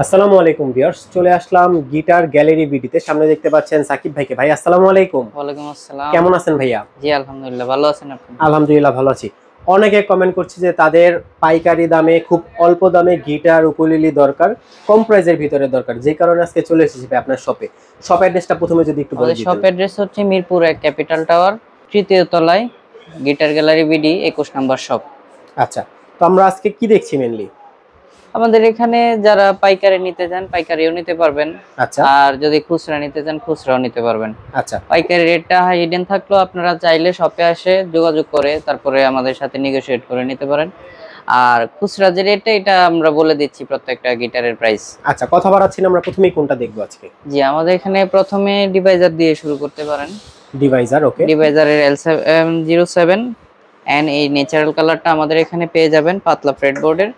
আসসালামু আলাইকুম ভিউয়ার্স, চলে আসলাম গিটার গ্যালারি বিডিতে। সামনে দেখতে পাচ্ছেন সাকিব ভাইকে। ভাই আসসালামু আলাইকুম। ওয়ালাইকুম আসসালাম। কেমন আছেন ভাইয়া? জি আলহামদুলিল্লাহ, ভালো আছেন আপনি? আলহামদুলিল্লাহ ভালো আছি। অনেকে কমেন্ট করছে যে তাদের পাইকারি দামে খুব অল্প দামে গিটার উকুলেলে দরকার, কম প্রাইসের ভিতরে দরকার। যে কারণে আজকে চলে এসেছি ভাই আপনার শপে। শপ অ্যাড্রেসটা প্রথমে যদি একটু বলে আমাদের দিতেন। শপ অ্যাড্রেস হচ্ছে মিরপুর 1 ক্যাপিটাল টাওয়ার, তৃতীয় তলায়, গিটার গ্যালারি বিডি 21 নম্বর শপ। আচ্ছা, তো আমরা আজকে কি দেখছি মেইনলি? আমাদের এখানে যারা পাইকারি নিতে চান পাইকারিও নিতে পারবেন, আচ্ছা আর যদি খুচরা নিতে চান খুচরাও নিতে পারবেন। আচ্ছা পাইকারি রেটটা হিডেন থাকলেও আপনারা চাইলে শপে আসে যোগাযোগ করে তারপরে আমাদের সাথে নেগোশিয়েট করে নিতে পারেন। আর খুচরা যে রেটটা এটা আমরা বলে দিচ্ছি প্রত্যেকটা গিটারের প্রাইস। আচ্ছা, কথা বাড়াচ্ছি না, আমরা প্রথমেই কোনটা দেখবো আজকে? জি, আমাদের এখানে প্রথমে ডিভাইজার দিয়ে শুরু করতে পারেন। ডিভাইজার, ওকে। ডিভাইজারের L707 এন্ড এই ন্যাচারাল কালারটা আমাদের এখানে পেয়ে যাবেন। পাতলা ফ্রেটবোর্ডের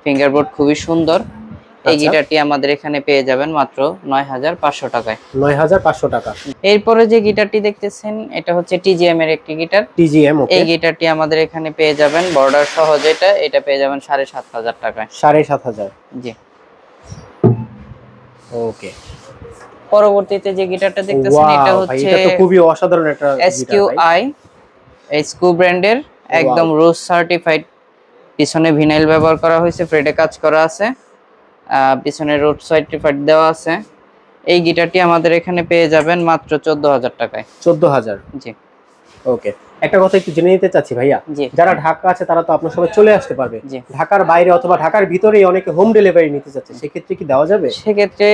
ফিঙ্গারবোর্ড খুবই সুন্দর। এই আচ্ছা, গিটারটি আমাদের এখানে পেয়ে যাবেন মাত্র 9500 টাকায়। 9500 টাকা। এরপরে যে গিটারটি দেখতেছেন এটা হচ্ছে টিজিএম এর একটি গিটার। টিজিএম, ওকে। এই গিটারটি আমাদের এখানে পেয়ে যাবেন বর্ডার সহ, এটা পেয়ে যাবেন 7500 টাকায়। 7500। জি। ওকে। পরবর্তীতে যে গিটারটা দেখতেছেন এটা ওয়াও ভাই, হচ্ছে এটা তো খুবই অসাধারণ একটা গিটার ভাই। এসকিউআই স্কু ব্র্যান্ডের, একদম রোজ সার্টিফাইড। পিছনে ভিনাইল ব্যবহার করা হয়েছে, ফ্রেডে কাজ করা আছে, পিছনে রোড সার্টিফাইড দেওয়া আছে। এই গিটারটি আমাদের এখানে পেয়ে যাবেন মাত্র 14000 টাকায়। 14000। জি। ওকে, একটা কথা একটু জেনে নিতে চাচ্ছি ভাইয়া। জি। যারা ঢাকা আছে তারা তো আপনার সবাই চলে আসতে পারবে। জি। ঢাকার বাইরে অথবা ঢাকার ভিতরেই অনেকে হোম ডেলিভারি নিতে চাচ্ছে, সেক্ষেত্রে কি দেওয়া যাবে? সেক্ষেত্রে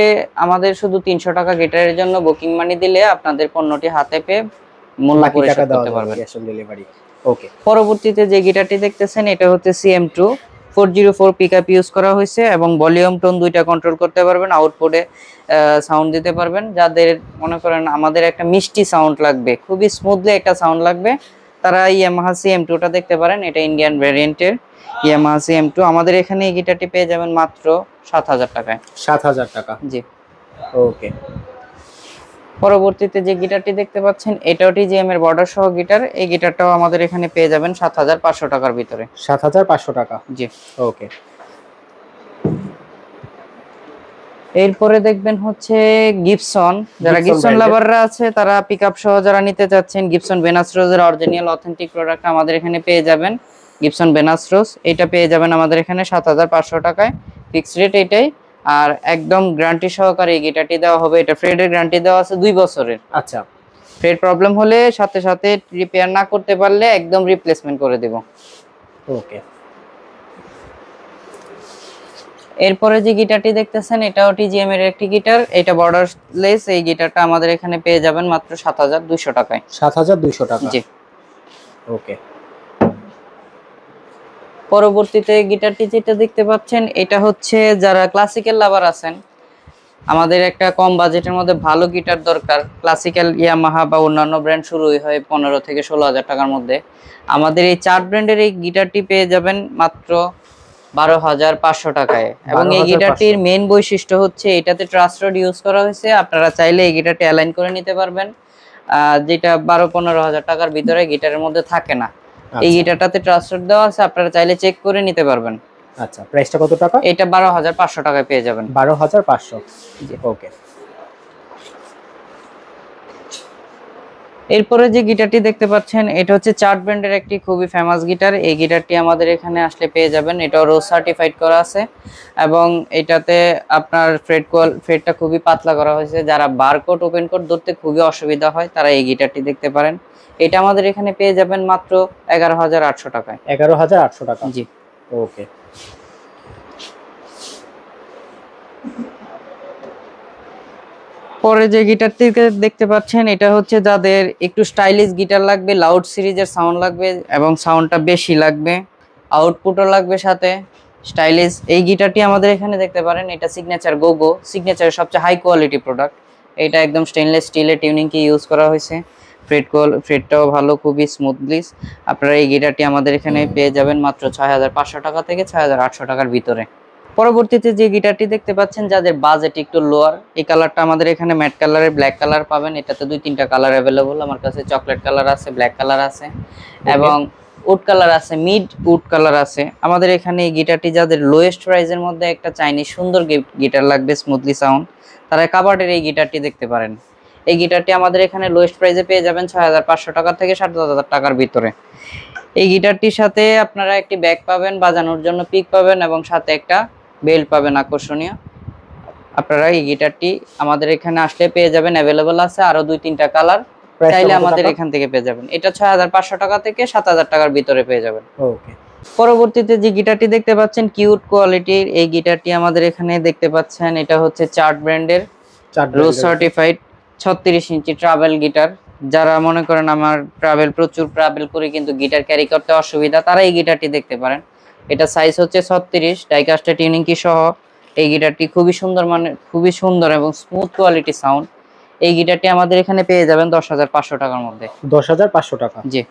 আমাদের শুধু 300 টাকা গিটারের জন্য বুকিং মানি দিলে আপনাদের পণ্যটি হাতে পেয়ে মূল্য বাকি টাকা পরিশোধ দেওয়া করতে যাবে পারবেন। Cash on delivery. ওকে। পরবর্তীতে যে গিটারটি দেখতেছেন এটা হচ্ছে CM2 404 পিকআপ ইউজ করা হয়েছে এবং ভলিউম টোন দুইটা কন্ট্রোল করতে পারবেন, আউটপুটে সাউন্ড দিতে পারবেন। যাদের মনে করেন আমাদের একটা মিষ্টি সাউন্ড লাগবে, খুবই স্মুথলি একটা সাউন্ড লাগবে, তারা ইয়ামাহা CM2টা দেখতে পারেন। এটা ইন্ডিয়ান ভ্যারিয়েন্টের ইয়ামাহা CM2। আমাদের এখানে এই গিটারটি পেয়ে যাবেন মাত্র 7000 টাকায়। 7000 টাকা। জি। ওকে। পরবর্তীতে যে গিটারটি দেখতে পাচ্ছেন এটাও টিজিএম এর বর্ডার সহ গিটার। এই গিটারটাও আমাদের এখানে পেয়ে যাবেন 7500 টাকার ভিতরে। 7500 টাকা। জি। ওকে। এরপরে দেখবেন হচ্ছে গিবসন। যারা গিবসন লাভাররা আছে তারা পিকআপ সহ যারা নিতে চাচ্ছেন, গিবসন বেনাসরোজের অরিজিনাল অথেন্টিক প্রোডাক্ট আমাদের এখানে পেয়ে যাবেন। গিবসন বেনাসরোজ এটা পেয়ে যাবেন আমাদের এখানে 7500 টাকায়, ফিক্সড রেট এটাই। আর একদম গ্যারান্টি সহকারে এই গিটারটি দেওয়া হবে। এটা ফ্রেডের গ্যারান্টি দেওয়া আছে 2 বছরের। আচ্ছা। ফ্রেড প্রবলেম হলে সাথে সাথে রিপেয়ার না করতে পারলে একদম রিপ্লেসমেন্ট করে দেব। ওকে। এরপরে যে গিটারটি দেখতেছেন এটাও টিজিএম এর একটি গিটার। এটা বর্ডারলেস। এই গিটারটা আমাদের এখানে পেয়ে যাবেন মাত্র 7200 টাকায়। 7200 টাকা। জি। ওকে। পরবর্তীতে গিটারটি যেটা দেখতে পাচ্ছেন এটা হচ্ছে যারা ক্লাসিক্যাল লাভার আছেন, আমাদের একটা কম বাজেটের মধ্যে ভালো গিটার দরকার। ক্লাসিক্যাল ইয়ামাহা বা অন্যান্য ব্র্যান্ড শুরুই হয় 15 থেকে 16000 টাকার মধ্যে। আমাদের এই 4 ব্র্যান্ডের এই গিটারটি পেয়ে যাবেন মাত্র 12500 টাকায়। এবং এই গিটারটির মেইন বৈশিষ্ট্য হচ্ছে এটাতে ট্রাস্ট রড ইউজ করা হয়েছে। আপনারা চাইলে এই গিটারটি অ্যালাইন করে নিতে পারবেন, যেটা 12-15 হাজার টাকার ভিতরে গিটারের মধ্যে থাকে না। এই গিটারটাতে ট্রাস্ট রড দেওয়া আছে, আপনারা চাইলে চেক করে নিতে পারবেন। আচ্ছা, প্রাইসটা কত টাকা? এটা 12500 টাকায় পেয়ে যাবেন। 12500। জি। ওকে। এরপরে যে গিটারটি দেখতে পাচ্ছেন এটা হচ্ছে চার্ট ব্র্যান্ডের একটি খুবই ফেমাস গিটার। এই গিটারটি আমাদের এখানে আসলে পেয়ে যাবেন। এটাও রোজ সার্টিফাইড করা আছে এবং এটাতে আপনার ফ্রেটটা খুবই পাতলা করা হয়েছে। যারা বারকোড ওপেন কোড ধরতে খুবই অসুবিধা হয় তারা এই গিটারটি দেখতে পারেন। এটা আমাদের এখানে পেয়ে যাবেন মাত্র 11800 টাকায়। 11800 টাকা। জি। ওকে। পরে যে গিটারটি দেখতে পাচ্ছেন এটা হচ্ছে যাদের একটু স্টাইলিশ গিটার লাগবে, লাউড সিরিজের সাউন্ড লাগবে এবং সাউন্ডটা বেশি লাগবে, আউটপুটও লাগবে সাথে স্টাইলিশ, এই গিটারটি আমাদের এখানে দেখতে পারেন। এটা সিগনেচার গোগো, সিগনেচারের সবচেয়ে হাই কোয়ালিটি প্রোডাক্ট। এটা একদম স্টেনলেস স্টিলের টিউনিং কি ইউজ করা হয়েছে। ফ্রেটটাও ভালো, খুবই স্মুথলিস। আপনারা এই গিটারটি আমাদের এখানে পেয়ে যাবেন মাত্র 6500 টাকা থেকে 6800 টাকার ভিতরে। পরবর্তীতে যে গিটারটি দেখতে পাচ্ছেন যাদের বাজেট একটু লোয়ার, এই কালারটা আমাদের এখানে ম্যাট কালারের ব্ল্যাক কালার পাবেন। এটাতে 2-3টা কালার অ্যাভেলেবল। আমার কাছে চকলেট কালার আছে, ব্ল্যাক কালার আছে এবং উড কালার আছে, মিড উড কালার আছে। আমাদের এখানে এই গিটারটি যাদের লোয়েস্ট প্রাইসের মধ্যে একটা চাইনিজ সুন্দর গিটার লাগবে, স্মুথলি সাউন্ড, তারা কাবার্ডের এই গিটারটি দেখতে পারেন। এই গিটারটি আমাদের এখানে লোয়েস্ট প্রাইসে পেয়ে যাবেন 6500 টাকা থেকে 7000 টাকার ভিতরে। এই গিটারটির সাথে আপনারা একটি ব্যাগ পাবেন, বাজানোর জন্য পিক পাবেন এবং সাথে একটা বেল্ট পাবেন আকর্ষণীয়। আপনারা এই গিটারটি আমাদের এখানে আসলে পেয়ে যাবেন, অ্যাভেলেবল আছে আরো 2-3টা কালার, চাইলে আমাদের এখান থেকে পেয়ে যাবেন। এটা 6500 টাকা থেকে 7000 টাকার ভিতরে পেয়ে যাবেন। ওকে। পরবর্তীতে যে গিটারটি দেখতে পাচ্ছেন কিউট কোয়ালিটির, এই গিটারটি আমাদের এখানে দেখতে পাচ্ছেন, এটা হচ্ছে চার্ট ব্র্যান্ডের রোজ সার্টিফাইড 36 ইঞ্চি ট্রাভেল গিটার। যারা মনে করেন আমার প্রচুর ট্রাভেল করে কিন্তু গিটার ক্যারি করতে অসুবিধা, তারা এই গিটারটি দেখতে পারেন। এটা সাইজ হচ্ছে 36, ডাইকাস্টে টিউনিং কি সহ। এই গিটারটি খুবই সুন্দর এবং স্মুথ কোয়ালিটি সাউন্ড। এই গিটারটি আমাদের এখানে পেয়ে যাবেন 10500 টাকার মধ্যে। 10500 টাকা। জি।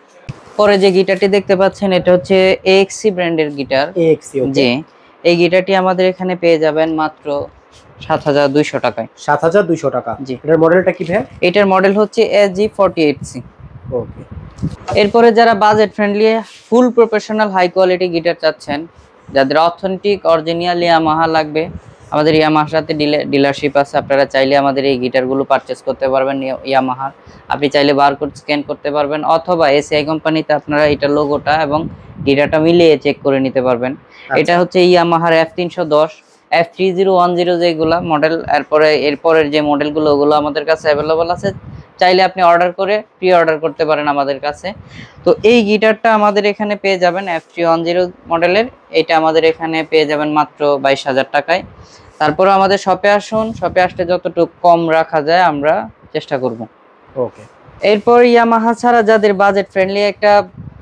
পরে যে গিটারটি দেখতে পাচ্ছেন এটা হচ্ছে এএক্সি ব্র্যান্ডের গিটার। এএক্সি, ওকে। জি। এই গিটারটি আমাদের এখানে পেয়ে যাবেন মাত্র 7200 টাকায়। 7200 টাকা। জি। এটার মডেলটা কি ভাই? এটার মডেল হচ্ছে SG48C। ওকে। এরপরে যারা budget friendly full professional high quality guitar চাচ্ছেন, যাদের অথেন্টিক অরিজিনাল ইয়ামাহা লাগবে, আমাদের ইয়ামাহার সাথে ডিলারশিপ আছে। আপনারা চাইলে আমাদের এই গিটারগুলো পারচেস করতে পারবেন ইয়ামাহার। আপনি চাইলে বারকোড স্ক্যান করতে পারবেন অথবা এসিআই কোম্পানিতে আপনারা এটা লোগোটা এবং গিটারটা মিলিয়ে চেক করে নিতে পারবেন। এটা হচ্ছে ইয়ামাহার F310, F3010 যেগুলা মডেল। এরপরের যে মডেলগুলো ওগুলো আমাদের কাছে অ্যাভেলেবল আছে, চাইলে আপনি অর্ডার করে প্রি অর্ডার করতে পারেন আমাদের কাছে। তো এই গিটারটা আমাদের এখানে পেয়ে যাবেন F310 মডেলের। এটা আমাদের এখানে পেয়ে যাবেন মাত্র 22000 টাকায়। তারপরে আমাদের শপে আসুন, শপে আসলে যতটুকু কম রাখা যায় আমরা চেষ্টা করব। ওকে। এরপর ইয়ামাহা ছাড়া যাদের বাজেট ফ্রেন্ডলি একটা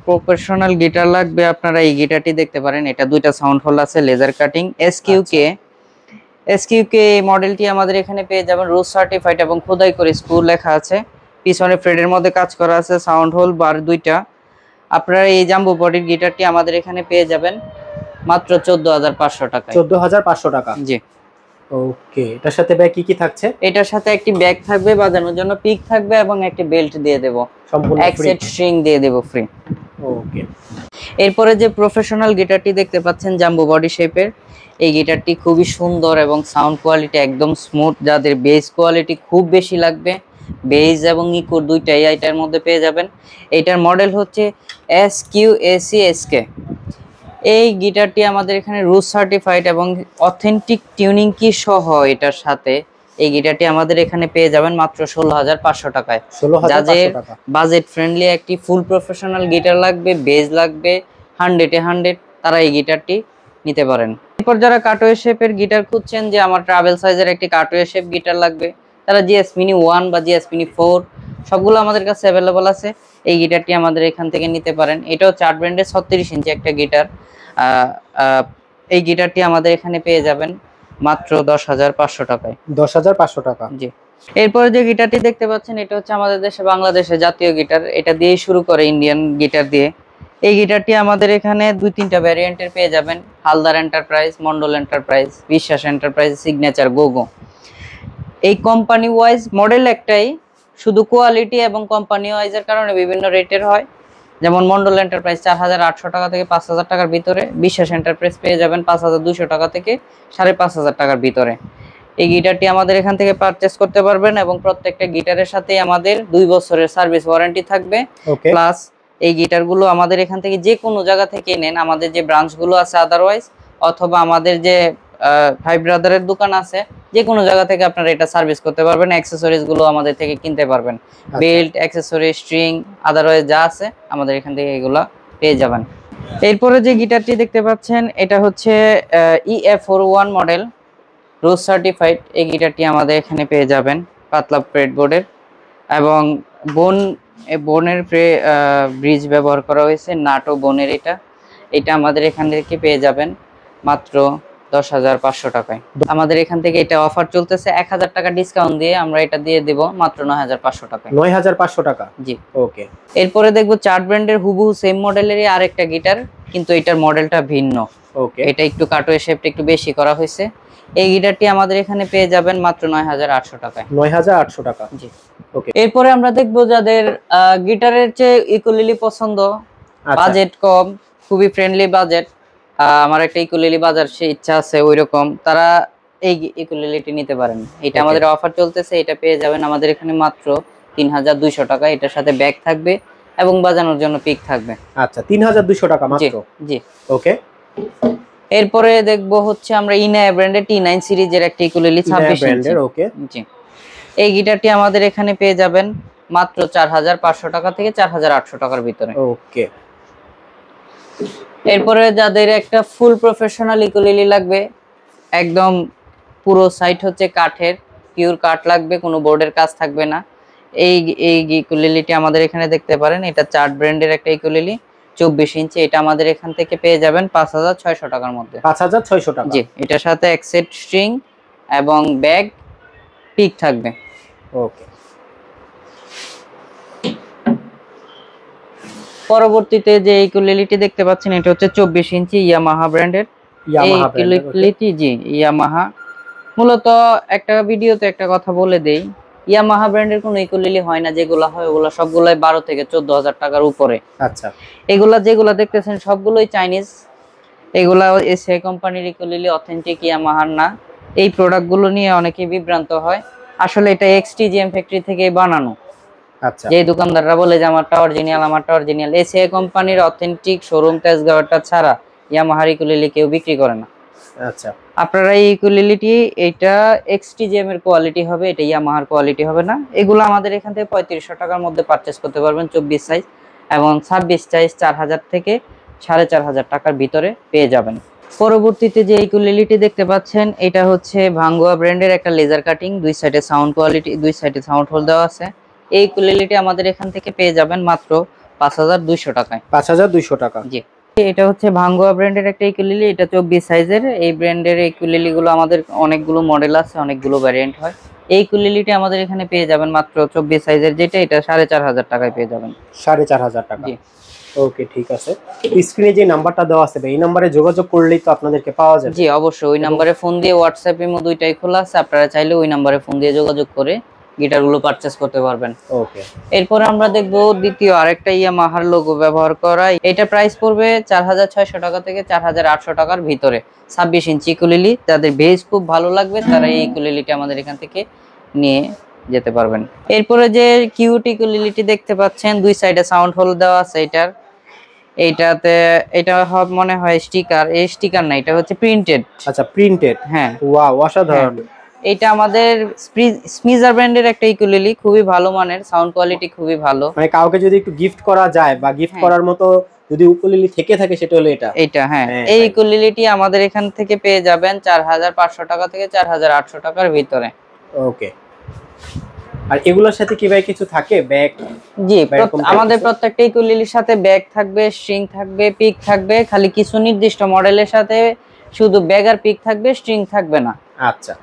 প্রফেশনাল গিটার লাগবে, আপনারা এই গিটারটি দেখতে পারেন। এটা 2টা সাউন্ড হোল আছে, লেজার কাটিং, এসকিউকে মডেলটি আমাদের এখানে পেয়ে যাবেন রোজ সার্টিফাইড এবং খোদাই করে স্ক্রু লেখা আছে। পিছনে ফ্রেডের মধ্যে কাজ করা আছে, সাউন্ড হোল বার 2টা। আপনারা এই জাম্বো বডির গিটারটি আমাদের এখানে পেয়ে যাবেন মাত্র 14500 টাকা। 14500 টাকা। জি। ওকে। এটার সাথে ব্যাগ কি থাকছে? এটার সাথে একটি ব্যাগ থাকবে, বাজানোর জন্য পিক থাকবে এবং একটি বেল্ট দিয়ে দেব, সম্পূর্ণ এক সেট স্ট্রিং দিয়ে দেব ফ্রি। ওকে। এরপরে যে প্রফেশনাল গিটারটি দেখতে পাচ্ছেন জাম্বো বডি শেপের, এই গিটারটি খুবই সুন্দর এবং সাউন্ড কোয়ালিটি একদম স্মুথ। যাদের বেস কোয়ালিটি খুব বেশি লাগবে, বেস এবং ইকো দুইটাই এটার মধ্যে পেয়ে যাবেন। এটার মডেল হচ্ছে SQACSK। এই গিটারটি আমাদের এখানে রোজ সার্টিফাইড এবং অথেন্টিক টিউনিং কি সহ এটার সাথে এই গিটারটি আমাদের এখানে পেয়ে যাবেন মাত্র 16500 টাকায়। যাদের বাজেট ফ্রেন্ডলি একটি ফুল প্রফেশনাল গিটার লাগবে, বেস লাগবে 100-এ 100, তারা এই গিটারটি নিতে পারেন। এরপর যারা কাটওয়ে শেপের গিটার খুঁজছেন, যে আমার ট্রাভেল সাইজের একটি কাটওয়ে শেপ গিটার লাগবে, তারা GS Mini 1 বা GS Mini 4 সবগুলো আমাদের কাছে অ্যাভেলেবল আছে। এই গিটারটি আমাদের এখান থেকে নিতে পারেন। এটাও চার্ট ব্র্যান্ডের 36 ইঞ্চি একটা গিটার। এই গিটারটি আমাদের এখানে পেয়ে যাবেন মাত্র 10500 টাকায়। 10500 টাকা। জি। এরপর যে গিটারটি দেখতে পাচ্ছেন এটা হচ্ছে আমাদের দেশে বাংলাদেশের জাতীয় গিটার। এটা দিয়েই শুরু করে, ইন্ডিয়ান গিটার দিয়ে। এই গিটারটি আমাদের এখানে 2-3টা ভ্যারিয়েন্টের পেয়ে যাবেন, হালদার এন্টারপ্রাইজ, মন্ডল এন্টারপ্রাইজ, বিশ্বাস এন্টারপ্রাইজ, সিগনেচার, গোগো। এই কোম্পানি ওয়াইজ মডেল একটাই, শুধু কোয়ালিটি এবং কোম্পানি ওয়াইজের কারণে বিভিন্ন রেটের হয়। যেমন মন্ডল এন্টারপ্রাইজ 4800 টাকা থেকে 5000 টাকার ভিতরে, বিশ্বাস এন্টারপ্রাইজ পেয়ে যাবেন 5200 টাকা থেকে 5500 টাকার ভিতরে। এই গিটারটি আমাদের এখান থেকে পারচেস করতে পারবেন এবং প্রত্যেকটা গিটারের সাথে আমাদের 2 বছরের সার্ভিস ওয়ারেন্টি থাকবে। প্লাস এই গিটারগুলো আমাদের এখান থেকে যে কোনো জায়গা থেকে নেন, আমাদের যে ব্রাঞ্চগুলো আছে আদারওয়াইজ, অথবা আমাদের যে ভাই ব্রাদারের দোকান আছে, যে কোনো জায়গা থেকে আপনারা এটা সার্ভিস করতে পারবেন। অ্যাক্সেসরিজ গুলো আমাদের থেকে কিনতে পারবেন, বেল্ট, অ্যাক্সেসরি, স্ট্রিং, আদারওয়াইজ যা আছে আমাদের এখান থেকে এগুলা পেয়ে যাবেন। এরপরে যে গিটারটি দেখতে পাচ্ছেন এটা হচ্ছে EF41 মডেল, রোজ সার্টিফাইড। এই গিটারটি আমাদের এখানে পেয়ে যাবেন পাতলা ফ্রেট বোর্ডের এবং বোনের ব্রিজ ব্যবহার করা হয়েছে, নাটো বোনের। এটা আমাদের এখান থেকে পেয়ে যাবেন মাত্র 10500 টাকায়। আমাদের এখান থেকে এটা অফার চলতেছে, 1000 টাকা ডিসকাউন্ট দিয়ে আমরা এটা দিয়ে দেব মাত্র 9500 টাকায়। 9500 টাকা। জি। ওকে। এরপরে দেখবো চার্ট ব্র্যান্ডের হুবহু সেম মডেলেরই আরেকটা গিটার, কিন্তু এটার মডেলটা ভিন্ন। ওকে। এটা একটু কাটওয়ে শেপটা একটু বেশি করা হয়েছে। এই গিটারটি আমাদের এখানে পেয়ে যাবেন মাত্র 9800 টাকায়। 9800 টাকা। জি। ওকে। এরপরে আমরা দেখবো যাদের গিটারের চেয়ে ইকুয়ালি পছন্দ, আচ্ছা। বাজেট কম, খুবই ফ্রেন্ডলি বাজেট। আমার একটা ইকুলেলি বাজার সে ইচ্ছা আছে ওইরকম, তারা এই ইকুলেলিটি নিতে পারেন। এটা Okay. আমাদের অফার চলতেছে, এটা পেয়ে যাবেন আমাদের এখানে মাত্র 3200 টাকা। এটার সাথে ব্যাগ থাকবে এবং বাজানোর জন্য পিক থাকবে। আচ্ছা, 3200 টাকা জি মাত্র। জি। ওকে। এরপরে দেখবো হচ্ছে আমরা ইনায়া ব্র্যান্ডের T9 সিরিজের একটা ইকুলেলি 26 ইঞ্চি। ব্র্যান্ডের। ওকে। জি, এই গিটারটি আমাদের এখানে পেয়ে যাবেন মাত্র 4500 টাকা থেকে 4800 টাকার ভিতরে। ওকে। এরপরে যাদের একটা ফুল প্রফেশনাল ইকুলেলি লাগবে, একদম পুরো সাইট হচ্ছে কাঠের, পিওর কাঠ লাগবে, কোনো বোর্ডের কাজ থাকবে না, এই এই ইকুলেলিটি আমাদের এখানে দেখতে পারেন। এটা চার্ট ব্র্যান্ডের একটা ইকুলেলি 24 ইঞ্চি। এটা আমাদের এখান থেকে পেয়ে যাবেন 5600 টাকার মধ্যে। 5600 টাকা। জি, এটার সাথে এক সেট স্ট্রিং এবং ব্যাগ পিক থাকবে। ওকে। পরবর্তীতে যে ইকুলেলিটি দেখতে পাচ্ছেন এটা হচ্ছে 24 ইঞ্চি ইয়ামাহা ব্র্যান্ডের। এই ইকুলেলিটি, জি ইয়ামাহা। মূলত একটা ভিডিওতে একটা কথা বলে দেই, ইয়ামাহা ব্র্যান্ডের কোনো ইকুলেলি হয় না, যেগুলো হয় ওগুলো সবগুলাই 12 থেকে 14000 টাকার উপরে। আচ্ছা। এগুলা যেগুলো দেখতেছেন সবগুলোই চাইনিজ, এগুলা এসিআই কোম্পানির ইকুলেলি, অথেন্টিক ইয়ামাহার না। এই প্রোডাক্টগুলো নিয়ে অনেকেই বিভ্রান্ত হয়, আসলে এটা এক্সটিজিএম ফ্যাক্টরি থেকে বানানো। আচ্ছা। যে দোকানদাররা বলে যে আমারটা অরিজিনাল, আমারটা অরিজিনাল, এসিআই কোম্পানির অথেন্টিক শোরুম তেজগাঁওটা ছাড়া ইয়ামাহার ইকুলেলি কেউ বিক্রি করে না। আচ্ছা। আপনারা এই ইকুলেলিটি, এটা এক্সটিজিএম এর কোয়ালিটি হবে, এটা ইয়ামাহার কোয়ালিটি হবে না। এগুলো আমাদের এখান থেকে 3500 টাকার মধ্যে পারচেজ করতে পারবেন 24 সাইজ, এবং 26 সাইজ 4000 থেকে 4500 টাকার ভিতরে পেয়ে যাবেন। পরবর্তীতে যে ইকুলেলিটি দেখতে পাচ্ছেন এটা হচ্ছে ভাঙ্গুয়া ব্র্যান্ডের একটা লেজার কাটিং, দুই সাইডে সাউন্ড কোয়ালিটি, দুই সাইডে সাউন্ড হোল দেওয়া আছে। এই ইকুলেলিটি আমাদের এখান থেকে পেয়ে যাবেন মাত্র 5200 টাকায়। 5200 টাকা। জি, এটা হচ্ছে ভাঙ্গুয়া ব্র্যান্ডের একটা ইকুলেলি, এটা 24 সাইজের। এই ব্র্যান্ডের ইকুলেলি গুলো আমাদের অনেকগুলো মডেল আছে, অনেকগুলো ভ্যারিয়েন্ট হয়। এই ইকুলেলিটি আমাদের এখানে পেয়ে যাবেন মাত্র 24 সাইজের, যেটা এটা 4500 টাকায় পেয়ে যাবেন। 4500 টাকা। জি। ওকে, ঠিক আছে। স্ক্রিনে যে নাম্বারটা দেওয়া আছে এই নাম্বারে যোগাযোগ করলেই তো আপনাদেরকে পাওয়া যাবে। জি অবশ্যই, ওই নাম্বারে ফোন দিয়ে, হোয়াটসঅ্যাপ ইমো দুইটাই খোলা আছে, আপনারা চাইলে ওই নাম্বারে ফোন দিয়ে যোগাযোগ করে গিটারগুলো পারচেজ করতে পারবেন। ওকে। এরপর আমরা দেখবো দ্বিতীয় আরেকটা ইয়ামাহার লোগো ব্যবহার করা। এটা প্রাইস পড়বে 4600 টাকা থেকে 4800 টাকার ভিতরে। 26 ইঞ্চি ইকুলেলি, যাদের বেস খুব ভালো লাগবে তারা এই ইকুলেলিটি আমাদের এখান থেকে নিয়ে যেতে পারবেন। এরপরে যে কিউট ইকুলেলিটি দেখতে পাচ্ছেন, দুই সাইডে সাউন্ড হোল দেওয়া আছে এটার। এইটাতে এটা মনে হয় স্টিকার, এই স্টিকার না, এটা হচ্ছে প্রিন্টেড। আচ্ছা, প্রিন্টেড। হ্যাঁ, ওয়াও, অসাধারণ। এটা আমাদের স্মিজার ব্র্যান্ডের একটা ইকুলেলি, খুবই ভালো মানের, সাউন্ড কোয়ালিটি খুবই ভালো। মানে কাউকে যদি একটু গিফট করা যায় বা গিফট করার মতো যদি উকুলেলি থেকে থাকে সেটা হলো এটা। হ্যাঁ, এই ইকুলেলিটি আমাদের এখান থেকে পেয়ে যাবেন 4500 টাকা থেকে 4800 টাকার ভিতরে। ওকে। আর এগুলোর সাথে কি ভাই কিছু থাকে, ব্যাগ? জি, আমাদের প্রত্যেকটা ইকুলেলির সাথে ব্যাগ থাকবে, স্ট্রিং থাকবে, পিক থাকবে। খালি কিছু নির্দিষ্ট মডেলের সাথে শুধু ব্যাগ আর পিক থাকবে, স্ট্রিং থাকবে না। আচ্ছা।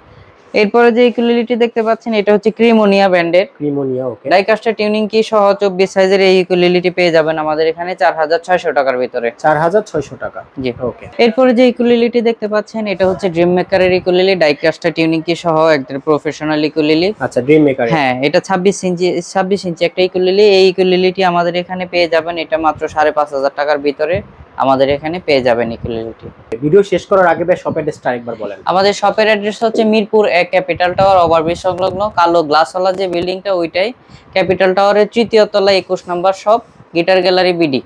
এরপরে যে ইকুলেলিটি দেখতে পাচ্ছেন এটা হচ্ছে ক্রিমোনিয়া ব্র্যান্ডের। ক্রিমোনিয়া। ওকে। ডাইকাস্টার টিউনিং কি সহ 24 সাইজের এই ইকুলেলিটি পেয়ে যাবেন আমাদের এখানে 4600 টাকার ভিতরে। 4600 টাকা। জি। ওকে। এরপরে যে ইকুলেলিটি দেখতে পাচ্ছেন এটা হচ্ছে ড্রিম মেকারের ইকুলেলি, ডাইকাস্টার টিউনিং কি সহ একদম প্রফেশনাল ইকুলেলি। আচ্ছা, ড্রিম মেকার। হ্যাঁ, এটা 26 ইঞ্চি একটা ইকুলেলি। এই ইকুলেলিটি আমাদের এখানে পেয়ে যাবেন, এটা মাত্র 5500 টাকার ভিতরে আমাদের এখানে পেয়ে যাবেন ইকুলেলিটি। ভিডিও শেষ করার আগে ভাই শপের অ্যাড্রেসটা আরেকবার বলেন। আমাদের শপের অ্যাড্রেস হচ্ছে মিরপুর 1 ক্যাপিটাল টাওয়ার ওভারব্রিজ সংলগ্ন কালো গ্লাসওয়ালা যে বিল্ডিংটা, ওইটাই ক্যাপিটাল টাওয়ারের 3য় তলায় 21 নম্বর শপ, গিটার গ্যালারি বিডি।